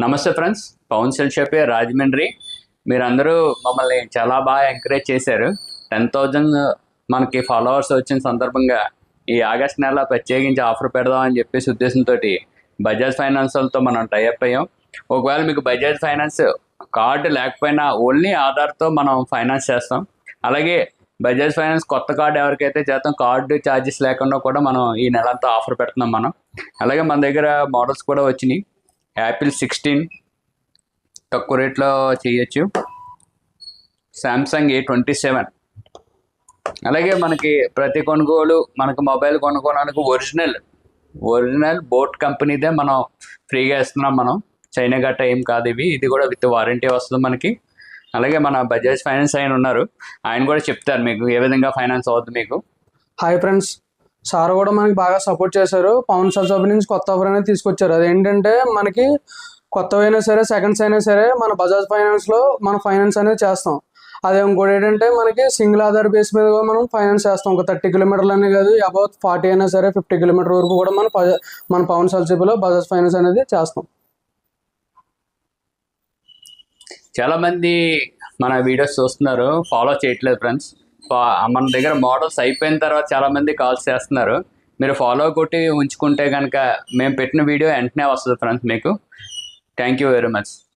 నమస్తే ఫ్రెండ్స్, పవన్ సెల్షపే రాజమండ్రి. మీరందరూ మమ్మల్ని చాలా బాగా ఎంకరేజ్ చేశారు. 10,000 మనకి ఫాలోవర్స్ వచ్చిన సందర్భంగా ఈ ఆగస్ట్ నెల ప్రత్యేకించి ఆఫర్ పెడదామని చెప్పేసి ఉద్దేశంతో బజాజ్ ఫైనాన్స్ వాళ్ళతో మనం టైఅప్ అయ్యాం. ఒకవేళ మీకు బజాజ్ ఫైనాన్స్ కార్డు లేకపోయినా ఓన్లీ ఆధార్తో మనం ఫైనాన్స్ చేస్తాం. అలాగే బజాజ్ ఫైనాన్స్ కొత్త కార్డు ఎవరికైతే చేస్తాం కార్డు ఛార్జెస్ లేకుండా కూడా మనం ఈ నెలంతా ఆఫర్ పెడుతున్నాం మనం. అలాగే మన దగ్గర మోడల్స్ కూడా వచ్చినాయి. యాపిల్ 16 తక్కువ రేట్లో చేయొచ్చు. Samsung A27. అలాగే మనకి ప్రతి కొనుగోలు మనకు మొబైల్ కొనుక్కోవడానికి ఒరిజినల్ బోట్ కంపెనీదే మనం ఫ్రీగా ఇస్తున్నాం. మనం చైనా గట్ట ఏం కాదు ఇది కూడా విత్ వారంటీ వస్తుంది మనకి. అలాగే మన బజాజ్ ఫైనాన్స్ ఆయన ఉన్నారు, ఆయన కూడా చెప్తారు మీకు ఏ విధంగా ఫైనాన్స్ అవుతుంది మీకు. హాయ్ ఫ్రెండ్స్, సార్ కూడా మనకి బాగా సపోర్ట్ చేశారు. పవన్ సెల్షప్ నుంచి కొత్త ఆఫర్ అనేది తీసుకొచ్చారు. అదేంటంటే మనకి కొత్తవైనా సరే సెకండ్స్ అయినా సరే మన బజాజ్ ఫైనాన్స్లో మన ఫైనాన్స్ అనేది చేస్తాం. అదే ఇంకోటి ఏంటంటే మనకి సింగిల్ ఆధార్ బేస్ మీద కూడా మనం ఫైనాన్స్ చేస్తాం. ఒక 30 కిలోమీటర్లు అనే కాదు, అబౌట్ 40 అయినా సరే 50 కిలోమీటర్ వరకు కూడా మన పవన్ సెల్షప్లో బజాజ్ ఫైనాన్స్ అనేది చేస్తాం. చాలామంది మన వీడియోస్ చూస్తున్నారు, ఫాలో చేయట్లేదు ఫ్రెండ్స్. మన దగ్గర మోడల్స్ అయిపోయిన తర్వాత చాలామంది కాల్స్ చేస్తున్నారు. మీరు ఫాలో కొట్టి ఉంచుకుంటే కనుక మేము పెట్టిన వీడియో వెంటనే వస్తుంది ఫ్రెండ్స్ మీకు. Thank you very much.